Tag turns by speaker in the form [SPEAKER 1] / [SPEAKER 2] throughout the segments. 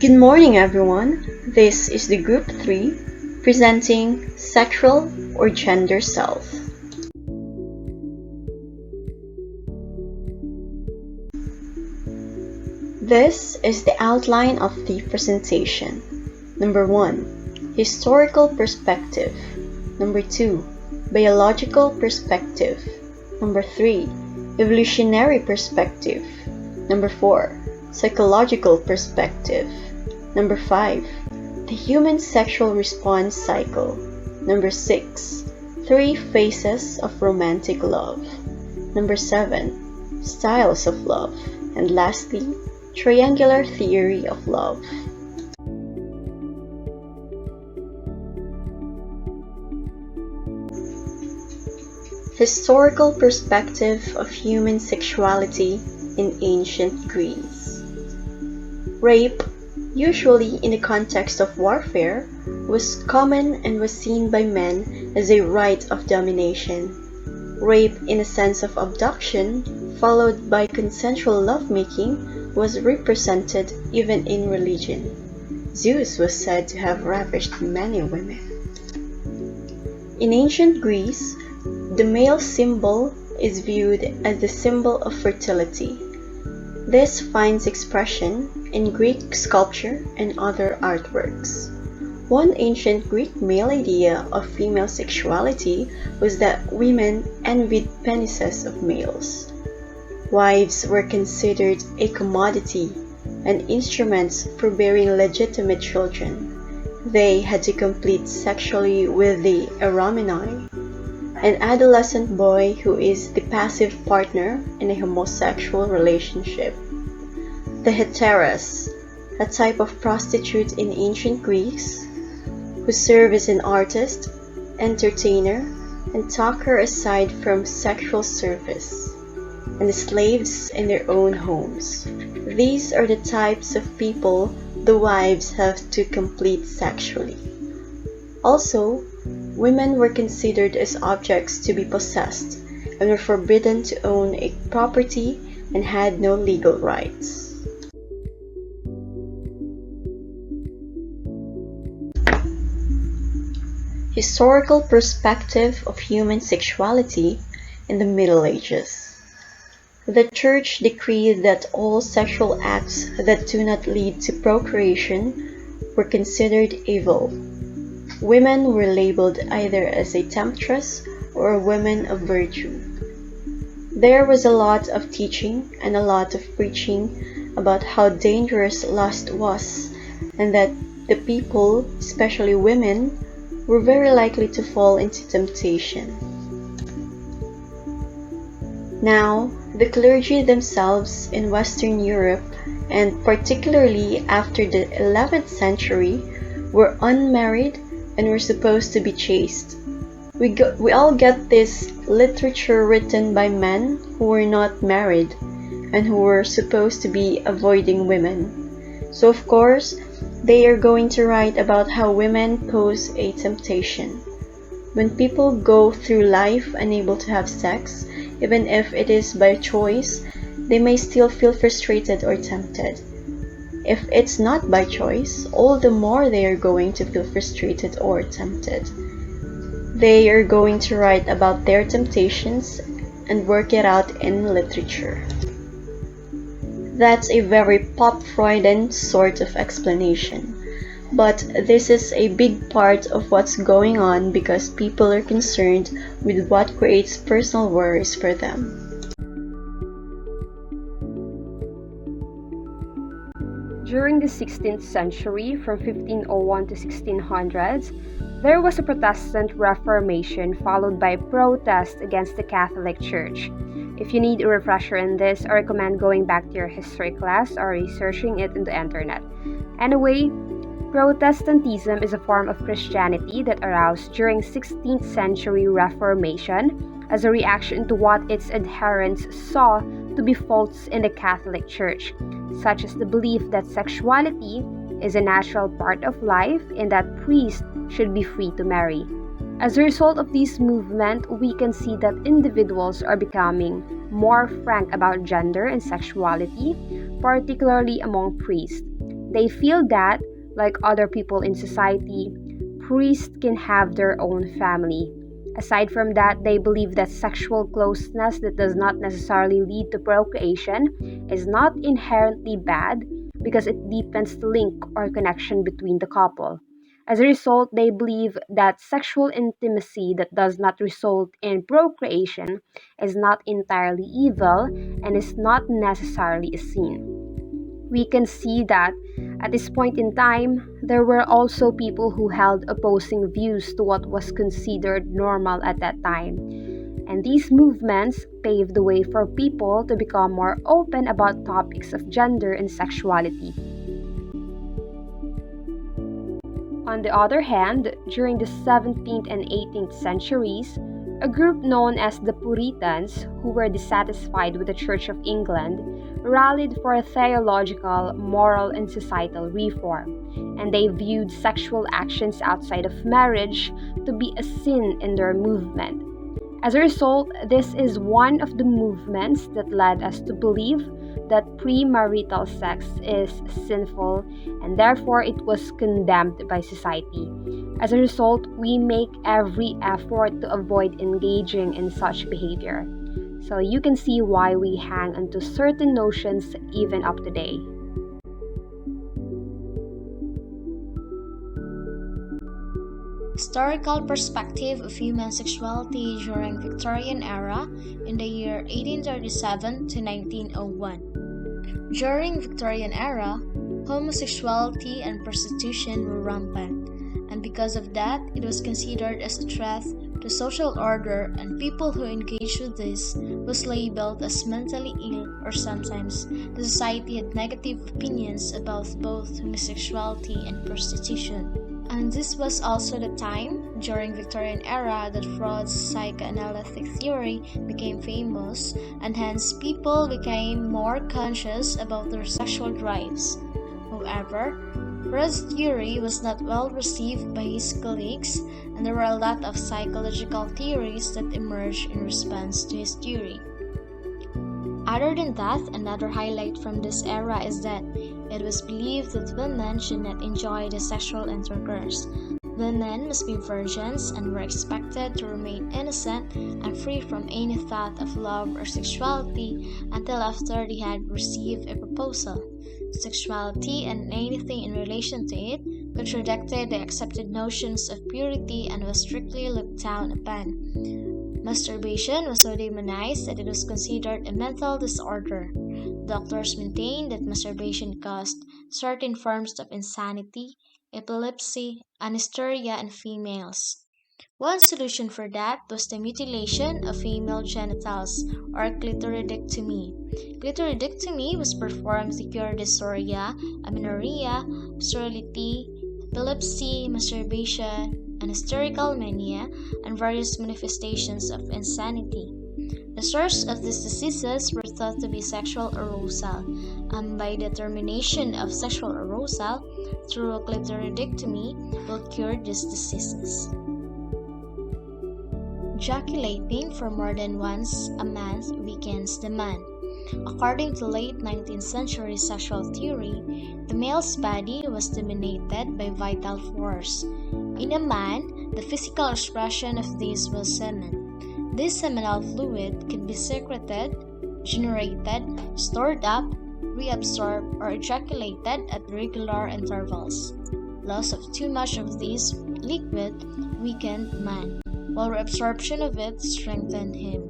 [SPEAKER 1] Good morning, everyone. This is the Group 3 presenting Sexual or Gender Self. This is the outline of the presentation. Number 1. Historical perspective. Number 2. Biological perspective. Number 3. Evolutionary perspective. Number 4. Psychological perspective. Number 5. The human sexual response cycle. Number 6. 3 phases of romantic love. Number 7. Styles of love. And lastly, triangular theory of love. Historical perspective of human sexuality in ancient Greece. Rape, usually in the context of warfare, was common and was seen by men as a rite of domination. Rape in a sense of abduction, followed by consensual lovemaking, was represented even in religion. Zeus was said to have ravished many women. In ancient Greece, the male symbol is viewed as the symbol of fertility. This finds expression in Greek sculpture and other artworks. One ancient Greek male idea of female sexuality was that women envied penises of males. Wives were considered a commodity and instruments for bearing legitimate children. They had to compete sexually with the eromenoi, an adolescent boy who is the passive partner in a homosexual relationship. The heteros, a type of prostitute in ancient Greece, who served as an artist, entertainer, and talker aside from sexual service, and the slaves in their own homes. These are the types of people the wives have to complete sexually. Also, women were considered as objects to be possessed and were forbidden to own a property and had no legal rights. Historical perspective of human sexuality in the Middle Ages. The Church decreed that all sexual acts that do not lead to procreation were considered evil. Women were labeled either as a temptress or a woman of virtue. There was a lot of teaching and a lot of preaching about how dangerous lust was, and that the people, especially women, were very likely to fall into temptation. Now, the clergy themselves in Western Europe, and particularly after the 11th century, were unmarried and were supposed to be chaste. We all get this literature written by men who were not married and who were supposed to be avoiding women. So of course, they are going to write about how women pose a temptation. When people go through life unable to have sex, even if it is by choice, they may still feel frustrated or tempted. If it's not by choice, all the more they are going to feel frustrated or tempted. They are going to write about their temptations and work it out in literature. That's a very pop-Freudian sort of explanation. But this is a big part of what's going on because people are concerned with what creates personal worries for them.
[SPEAKER 2] During the 16th century, from 1501 to 1600s, there was a Protestant Reformation followed by protests against the Catholic Church. If you need a refresher in this, I recommend going back to your history class or researching it in the internet. Anyway, Protestantism is a form of Christianity that arose during 16th century Reformation as a reaction to what its adherents saw to be faults in the Catholic Church, such as the belief that sexuality is a natural part of life and that priests should be free to marry. As a result of this movement, we can see that individuals are becoming more frank about gender and sexuality, particularly among priests. They feel that, like other people in society, priests can have their own family. Aside from that, they believe that sexual closeness that does not necessarily lead to procreation is not inherently bad because it deepens the link or connection between the couple. As a result, they believe that sexual intimacy that does not result in procreation is not entirely evil and is not necessarily a sin. We can see that at this point in time, there were also people who held opposing views to what was considered normal at that time. And these movements paved the way for people to become more open about topics of gender and sexuality. On the other hand, during the 17th and 18th centuries, a group known as the Puritans, who were dissatisfied with the Church of England, rallied for a theological, moral, and societal reform, and they viewed sexual actions outside of marriage to be a sin in their movement. As a result, this is one of the movements that led us to believe that premarital sex is sinful and therefore it was condemned by society. As a result, we make every effort to avoid engaging in such behavior. So you can see why we hang onto certain notions even up today.
[SPEAKER 3] Historical perspective of human sexuality during Victorian era in the year 1837 to 1901. During Victorian era, homosexuality and prostitution were rampant, and because of that, it was considered as a threat to social order, and people who engaged with this was labeled as mentally ill, or sometimes the society had negative opinions about both homosexuality and prostitution. And this was also the time during Victorian era that Freud's psychoanalytic theory became famous, and hence people became more conscious about their sexual drives. However, Freud's theory was not well received by his colleagues, and there were a lot of psychological theories that emerged in response to his theory. Other than that, another highlight from this era is that it was believed that women should not enjoy the sexual intercourse. Women must be virgins and were expected to remain innocent and free from any thought of love or sexuality until after they had received a proposal. Sexuality and anything in relation to it contradicted the accepted notions of purity and was strictly looked down upon. Masturbation was so demonized that it was considered a mental disorder. Doctors maintained that masturbation caused certain forms of insanity, epilepsy, and hysteria in females. One solution for that was the mutilation of female genitals, or clitoridectomy. Clitoridectomy was performed to cure dysphoria, amenorrhea, sterility, epilepsy, masturbation, and hysterical mania, and various manifestations of insanity. The source of these diseases were thought to be sexual arousal, and by the termination of sexual arousal through a clitoridectomy will cure these diseases. Ejaculating for more than once a month weakens the man. According to late 19th century sexual theory, the male's body was dominated by vital force. In a man, the physical expression of this was semen. This seminal fluid can be secreted, generated, stored up, reabsorbed, or ejaculated at regular intervals. Loss of too much of this liquid weakened man, while reabsorption of it strengthened him.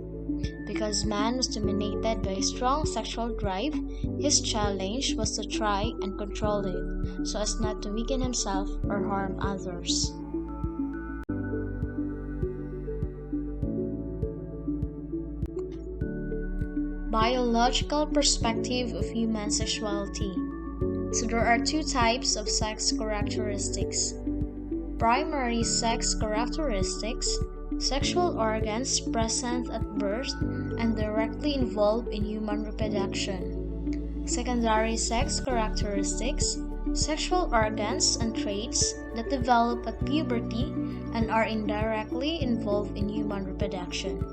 [SPEAKER 3] Because man was dominated by a strong sexual drive, his challenge was to try and control it, so as not to weaken himself or harm others. Biological perspective of human sexuality. So there are two types of sex characteristics. Primary sex characteristics, sexual organs present at birth and directly involved in human reproduction. Secondary sex characteristics, sexual organs and traits that develop at puberty and are indirectly involved in human reproduction.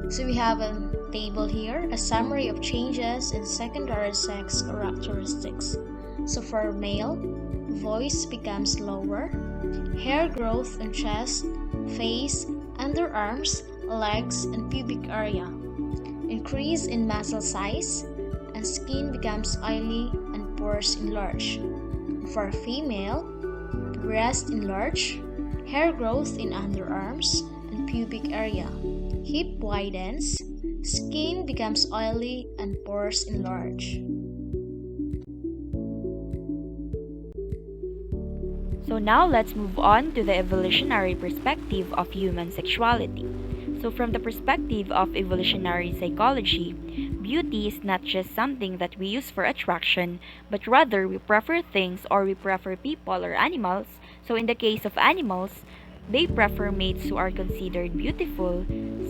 [SPEAKER 3] So we have a table here, a summary of changes in secondary sex characteristics. So for male, voice becomes lower, hair growth on chest, face, underarms, legs, and pubic area, increase in muscle size, and skin becomes oily and pores enlarge. For female, breast enlarge, hair growth in underarms and pubic area, hip widens, skin becomes oily and pores enlarge.
[SPEAKER 4] So now let's move on to the evolutionary perspective of human sexuality. So from the perspective of evolutionary psychology, beauty is not just something that we use for attraction, but rather we prefer things or we prefer people or animals. So in the case of animals, they prefer mates who are considered beautiful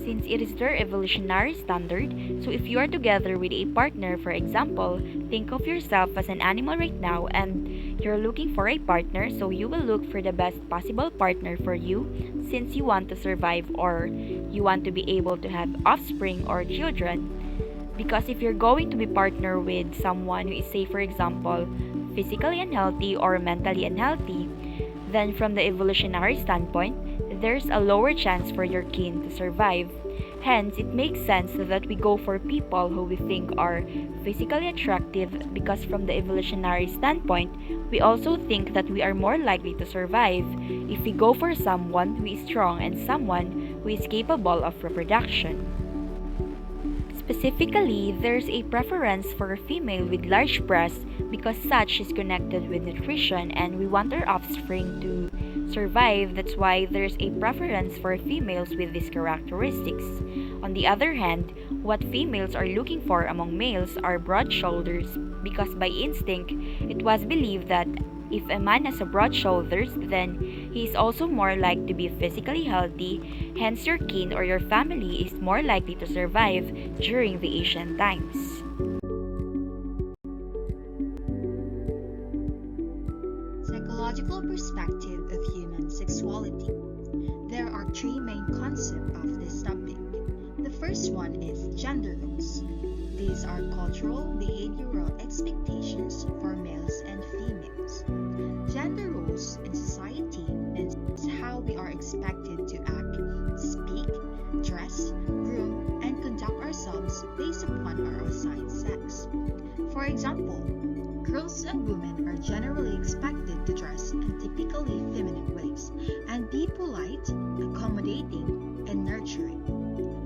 [SPEAKER 4] since it is their evolutionary standard. So if you are together with a partner, for example, think of yourself as an animal right now and you're looking for a partner, so you will look for the best possible partner for you since you want to survive or you want to be able to have offspring or children. Because if you're going to be partner with someone who is, say for example, physically unhealthy or mentally unhealthy, then from the evolutionary standpoint, there's a lower chance for your kin to survive. Hence, it makes sense that we go for people who we think are physically attractive because from the evolutionary standpoint, we also think that we are more likely to survive if we go for someone who is strong and someone who is capable of reproduction. Specifically, there's a preference for a female with large breasts because such is connected with nutrition and we want our offspring to survive. That's why there's a preference for females with these characteristics. On the other hand, what females are looking for among males are broad shoulders because by instinct, it was believed that if a man has a broad shoulders, then he is also more likely to be physically healthy, hence your kin or your family is more likely to survive during the ancient times.
[SPEAKER 5] Psychological perspective of human sexuality. There are three main concepts of this topic. The first one is gender roles. These are cultural, behavioral expectations for males and females. Gender roles in society is how we are expected to act, speak, dress, groom, and conduct ourselves based upon our assigned sex. For example, girls and women are generally expected to dress in typically feminine ways and be polite, accommodating, and nurturing.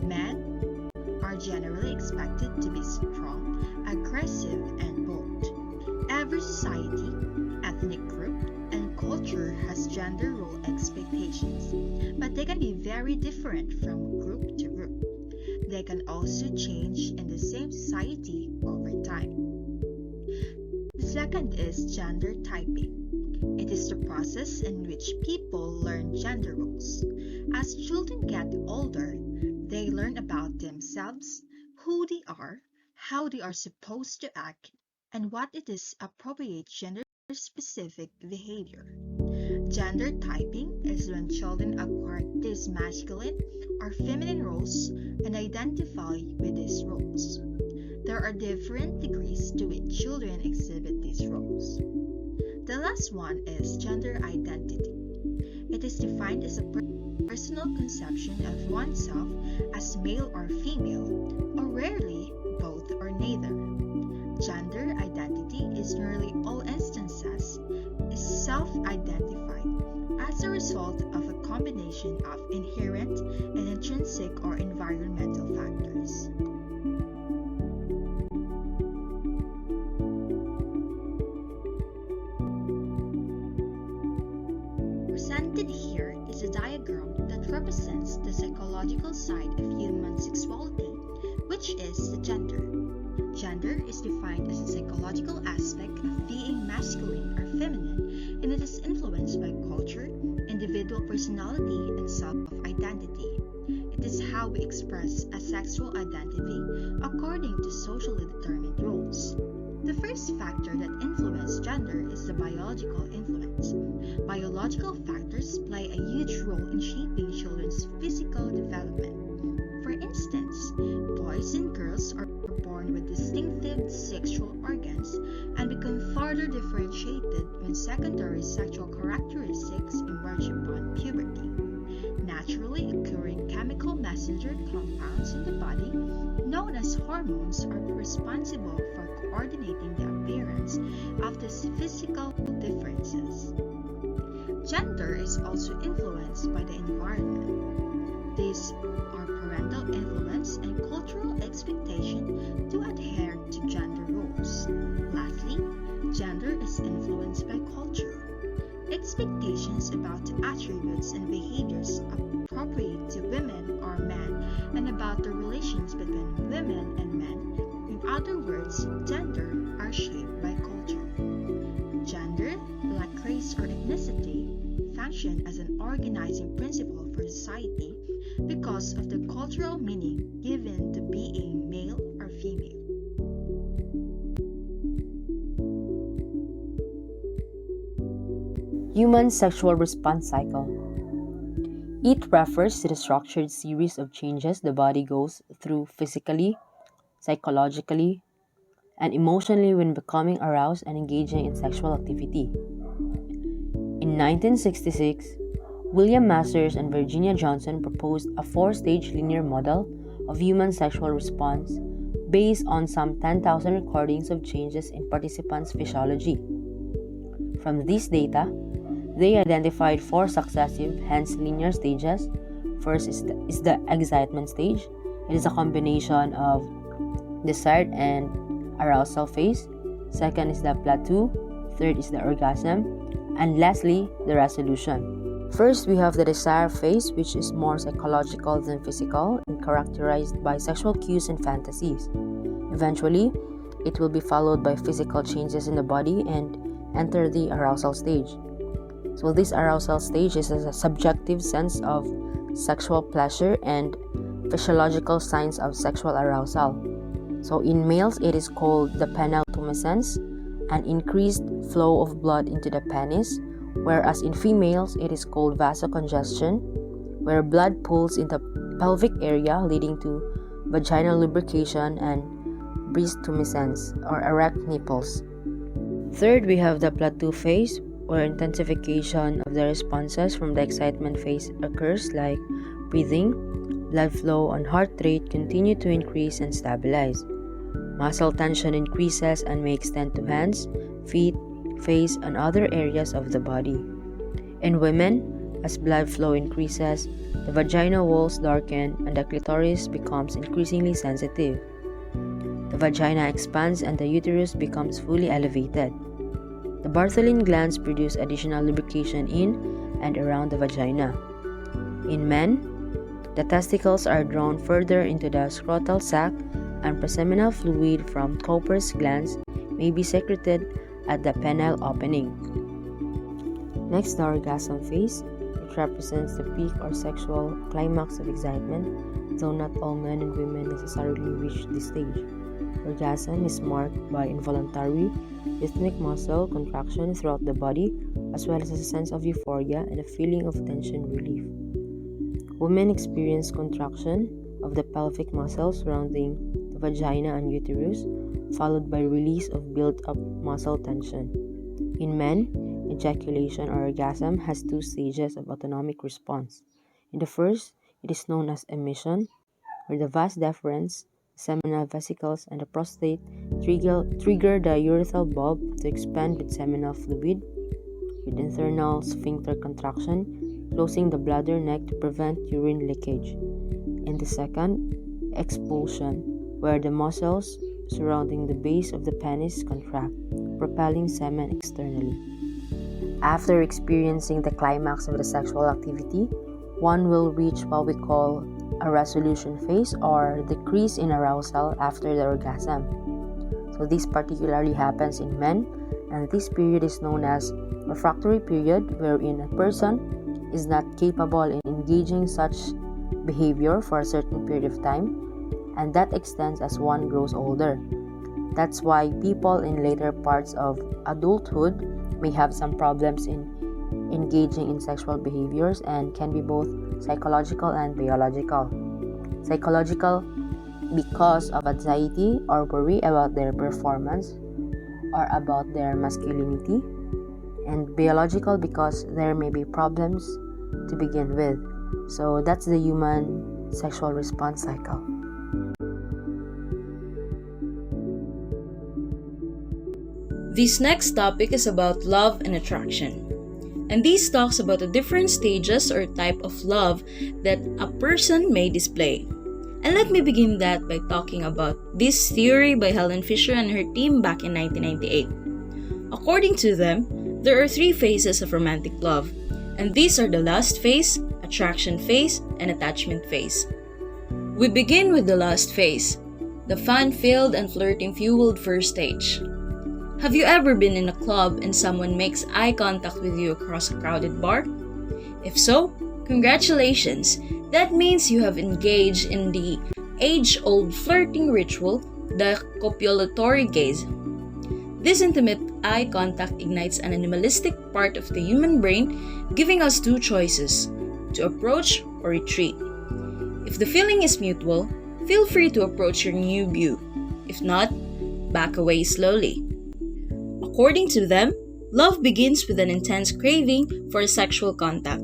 [SPEAKER 5] Men are generally expected to be strong, aggressive, and bold. Every society, ethnic group, and culture has gender role expectations, but they can be very different from group to group. They can also change in the same society over time. The second is gender typing. It is the process in which people learn gender roles. As children get older, they learn about themselves, who they are, how they are supposed to act, and what it is appropriate gender-specific behavior. Gender typing is when children acquire these masculine or feminine roles and identify with these roles. There are different degrees to which children exhibit these roles. The last one is gender identity. It is defined as a personal conception of oneself as male or female, or rarely both or neither. Gender identity is in nearly all instances is self-identified as a result of a combination of inherent and intrinsic or environmental factors. Presented here is a diagram that represents the psychological side of human sexuality, which is the gender. Gender is defined as a psychological aspect of being masculine or feminine, and it is influenced by culture, individual personality, and self-identity. It is how we express a sexual identity according to socially determined roles. The first factor that influences gender is the biological influence. Biological factors play a huge role in shaping children's physical development. For instance, boys and girls are born with distinctive sexual organs and become further further differentiated when secondary sexual characteristics emerge upon puberty. Naturally occurring chemical messenger compounds in the body, known as hormones, are responsible for coordinating the appearance of these physical differences. Gender is also influenced by the environment. These are parental influence and cultural expectation to adhere to gender roles. Lastly, gender is influenced by culture. Expectations about the attributes and behaviors appropriate to women or men and about the relations between women and men. In other words, gender are shaped by culture. Gender, like race or ethnicity, function as an organizing principle for society because of the cultural meaning given to being male or female.
[SPEAKER 6] Human sexual response cycle. It refers to the structured series of changes the body goes through physically, psychologically, and emotionally when becoming aroused and engaging in sexual activity. In 1966, William Masters and Virginia Johnson proposed a 4-stage linear model of human sexual response based on some 10,000 recordings of changes in participants' physiology. From this data, they identified 4 successive, hence linear stages. First is the excitement stage. It is a combination of desired and arousal phase. Second is the plateau. Third is the orgasm. And lastly, the resolution. First, we have the desire phase, which is more psychological than physical and characterized by sexual cues and fantasies. Eventually, it will be followed by physical changes in the body and enter the arousal stage. So this arousal stage is a subjective sense of sexual pleasure and physiological signs of sexual arousal. So in males, it is called the penile tumescence, an increased flow of blood into the penis, whereas in females, it is called vasocongestion, where blood pools in the pelvic area leading to vaginal lubrication and breast tumescence or erect nipples. Third, we have the plateau phase, where intensification of the responses from the excitement phase occurs, like breathing, blood flow, and heart rate continue to increase and stabilize. Muscle tension increases and may extend to hands, feet, face, and other areas of the body. In women, as blood flow increases, the vaginal walls darken and the clitoris becomes increasingly sensitive. The vagina expands and the uterus becomes fully elevated. The Bartholin glands produce additional lubrication in and around the vagina. In men, the testicles are drawn further into the scrotal sac and preseminal fluid from Cowper's glands may be secreted at the penile opening. Next, the orgasm phase. It represents the peak or sexual climax of excitement, though not all men and women necessarily reach this stage. Orgasm is marked by involuntary, rhythmic muscle contraction throughout the body, as well as a sense of euphoria and a feeling of tension relief. Women experience contraction of the pelvic muscles surrounding the vagina and uterus, followed by release of built-up muscle tension. In men, ejaculation or orgasm has 2 stages of autonomic response. In the first, it is known as emission, where the vas deferens, seminal vesicles, and the prostate trigger the urethral bulb to expand with seminal fluid, with internal sphincter contraction, closing the bladder neck to prevent urine leakage. In the second, expulsion, where the muscles surrounding the base of the penis contract, propelling semen externally. After experiencing the climax of the sexual activity, one will reach what we call a resolution phase or decrease in arousal after the orgasm. So this particularly happens in men, and this period is known as refractory period, wherein a person is not capable in engaging such behavior for a certain period of time, and that extends as one grows older. That's why people in later parts of adulthood may have some problems in engaging in sexual behaviors and can be both psychological and biological. Psychological because of anxiety or worry about their performance, are about their masculinity, and biological because there may be problems to begin with. So that's the human sexual response cycle.
[SPEAKER 7] This next topic is about love and attraction. And this talks about the different stages or type of love that a person may display. And let me begin that by talking about this theory by Helen Fisher and her team back in 1998. According to them, there are 3 phases of romantic love, and these are the lust phase, attraction phase, and attachment phase. We begin with the lust phase, the fun-filled and flirting-fueled first stage. Have you ever been in a club and someone makes eye contact with you across a crowded bar? If so, congratulations! That means you have engaged in the age-old flirting ritual, the copulatory gaze. This intimate eye contact ignites an animalistic part of the human brain, giving us 2 choices, to approach or retreat. If the feeling is mutual, feel free to approach your new beau. If not, back away slowly. According to them, love begins with an intense craving for sexual contact,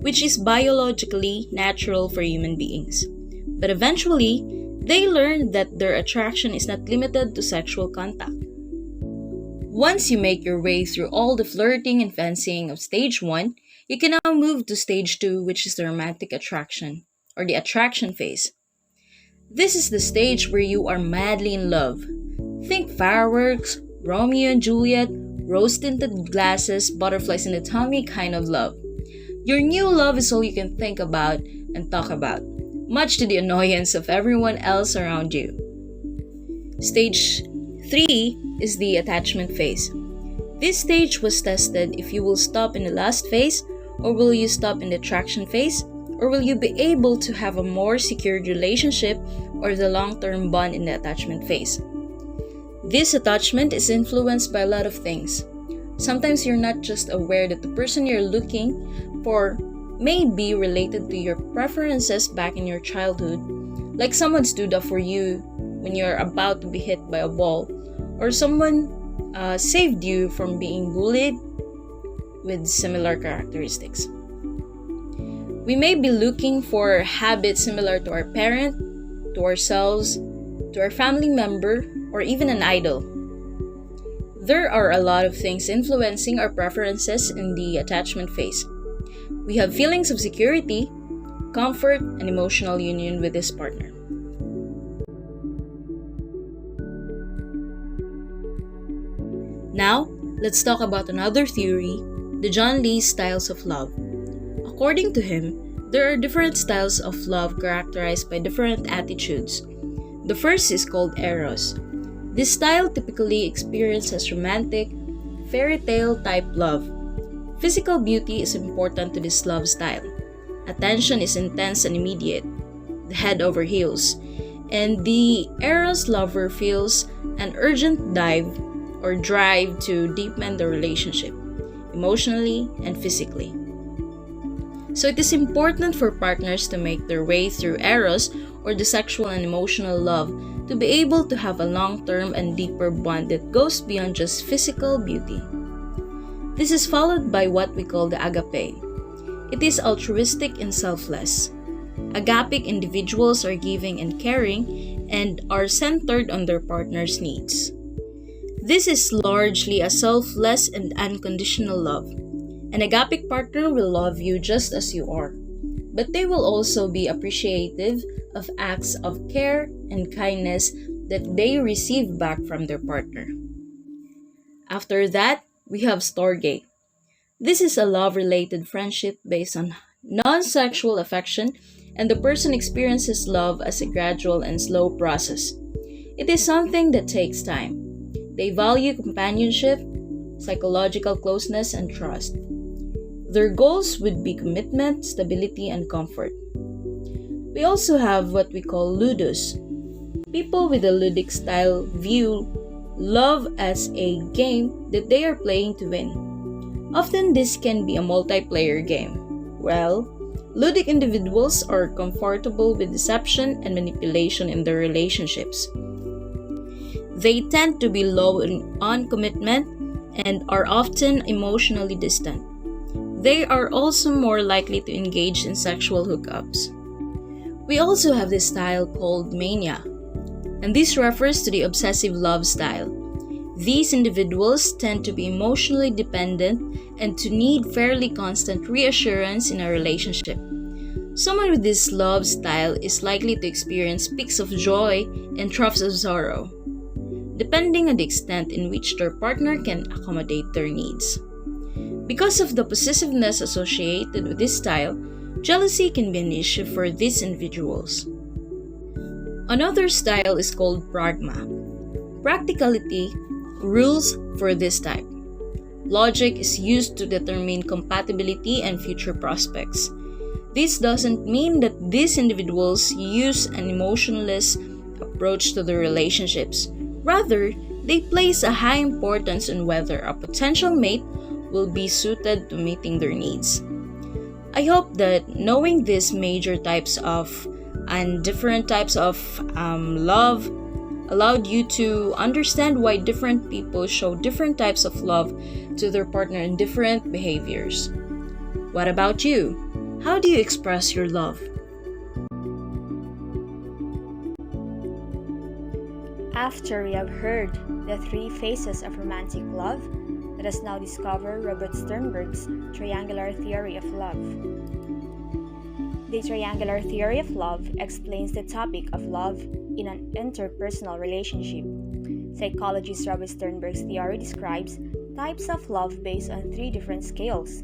[SPEAKER 7] which is biologically natural for human beings. But eventually, they learn that their attraction is not limited to sexual contact. Once you make your way through all the flirting and fancying of stage 1, you can now move to stage 2, which is the romantic attraction, or the attraction phase. This is the stage where you are madly in love. Think fireworks, Romeo and Juliet, rose-tinted glasses, butterflies in the tummy kind of love. Your new love is all you can think about and talk about, much to the annoyance of everyone else around you. Stage 3 is the attachment phase. This stage was tested if you will stop in the last phase, or will you stop in the attraction phase, or will you be able to have a more secured relationship or the long-term bond in the attachment phase. This attachment is influenced by a lot of things. Sometimes you're not just aware that the person you're looking for may be related to your preferences back in your childhood, like someone stood up for you when you're about to be hit by a ball, or someone saved you from being bullied with similar characteristics. We may be looking for habits similar to our parent, to ourselves, to our family member, or even an idol. There are a lot of things influencing our preferences in the attachment phase. We have feelings of security, comfort, and emotional union with this partner. Now, let's talk about another theory, the John Lee's styles of love. According to him, there are different styles of love characterized by different attitudes. The first is called Eros. This style typically experiences romantic, fairy tale type love. Physical beauty is important to this love style. Attention is intense and immediate, the head over heels, and the Eros lover feels an urgent drive to deepen the relationship, emotionally and physically. So it is important for partners to make their way through Eros, or the sexual and emotional love, to be able to have a long-term and deeper bond that goes beyond just physical beauty. This is followed by what we call the AGBAY. It is altruistic and selfless. Agapic individuals are giving and caring and are centered on their partner's needs. This is largely a selfless and unconditional love. An agapic partner will love you just as you are, but they will also be appreciative of acts of care and kindness that they receive back from their partner. After that, we have Storge. This is a love-related friendship based on non-sexual affection, and the person experiences love as a gradual and slow process. It is something that takes time. They value companionship, psychological closeness, and trust. Their goals would be commitment, stability, and comfort. We also have what we call ludus. People with a ludic style view love as a game that they are playing to win. Often this can be a multiplayer game. Well, ludic individuals are comfortable with deception and manipulation in their relationships. They tend to be low on commitment and are often emotionally distant. They are also more likely to engage in sexual hookups. We also have this style called mania, and this refers to the obsessive love style. These individuals tend to be emotionally dependent and to need fairly constant reassurance in a relationship. Someone with this love style is likely to experience peaks of joy and troughs of sorrow, depending on the extent in which their partner can accommodate their needs. Because of the possessiveness associated with this style, jealousy can be an issue for these individuals. Another style is called pragma. Practicality rules for this type. Logic is used to determine compatibility and future prospects. This doesn't mean that these individuals use an emotionless approach to their relationships. Rather, they place a high importance on whether a potential mate will be suited to meeting their needs. I hope that knowing these major types of and different types of love allowed you to understand why different people show different types of love to their partner in different behaviors. What about you? How do you express your love?
[SPEAKER 2] After we have heard the three phases of romantic love, let us now discover Robert Sternberg's triangular theory of love. The triangular theory of love explains the topic of love in an interpersonal relationship. Psychologist Robert Sternberg's theory describes types of love based on three different scales: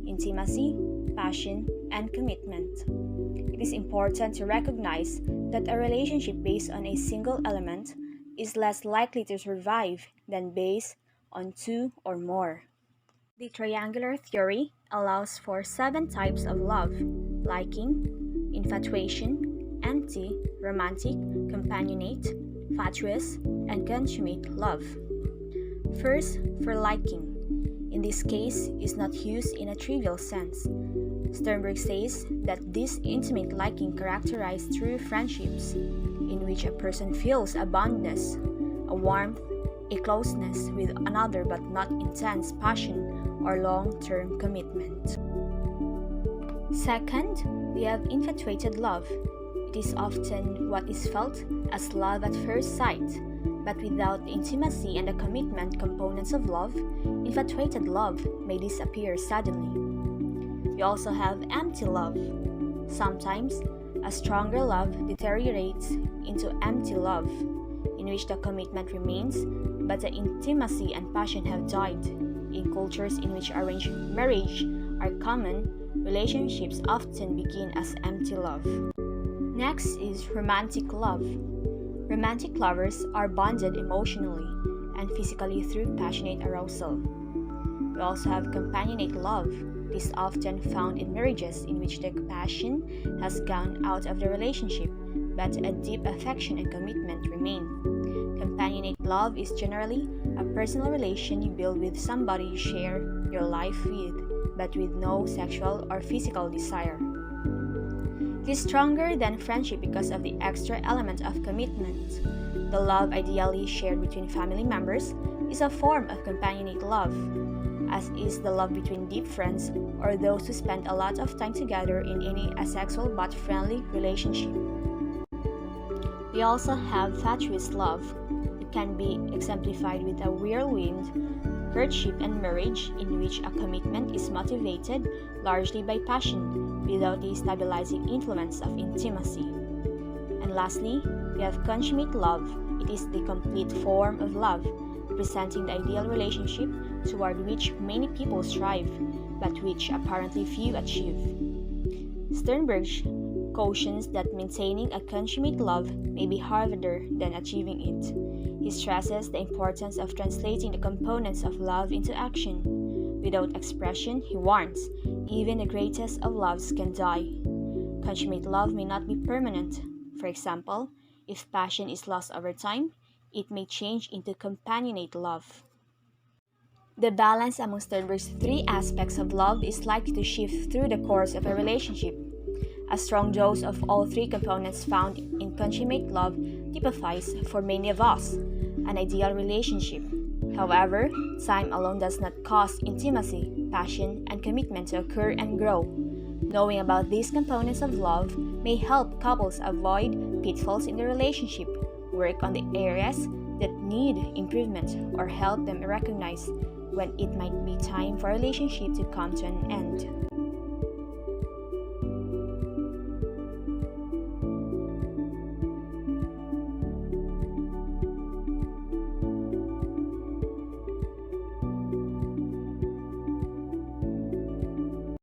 [SPEAKER 2] intimacy, passion, and commitment. It is important to recognize that a relationship based on a single element is less likely to survive than based on two or more. The triangular theory allows for 7 types of love: liking, infatuation, empty, romantic, companionate, fatuous, and consummate love. First, for liking. In this case, is not used in a trivial sense. Sternberg says that this intimate liking characterized true friendships, in which a person feels a bondness, a warmth, a closeness with another but not intense passion or long-term commitment. Second, we have infatuated love. It is often what is felt as love at first sight, but without the intimacy and the commitment components of love, infatuated love may disappear suddenly. We also have empty love. Sometimes, a stronger love deteriorates into empty love, in which the commitment remains, but the intimacy and passion have died. In cultures in which arranged marriage are common, relationships often begin as empty love. Next is romantic love. Romantic lovers are bonded emotionally and physically through passionate arousal. We also have companionate love. This is often found in marriages in which the passion has gone out of the relationship, but a deep affection and commitment remain. Companionate love is generally a personal relation you build with somebody you share your life with, but with no sexual or physical desire. It is stronger than friendship because of the extra element of commitment. The love ideally shared between family members is a form of companionate love, as is the love between deep friends or those who spend a lot of time together in any asexual but friendly relationship. We also have fatuous love. It can be exemplified with a whirlwind courtship and marriage in which a commitment is motivated largely by passion without the stabilizing influence of intimacy. And lastly, we have consummate love. It is the complete form of love, representing the ideal relationship toward which many people strive, but which apparently few achieve. Sternberg cautions that maintaining a consummate love may be harder than achieving it. He stresses the importance of translating the components of love into action. Without expression, he warns, even the greatest of loves can die. Consummate love may not be permanent. For example, if passion is lost over time, it may change into companionate love. The balance among Sternberg's 3 aspects of love is likely to shift through the course of a relationship. A strong dose of all 3 components found in consummate love typifies for many of us
[SPEAKER 8] an ideal relationship. However, time alone does not cause intimacy, passion, and commitment to occur and grow. Knowing about these components of love may help couples avoid pitfalls in the relationship, work on the areas that need improvement, or help them recognize when it might be time for a relationship to come to an end.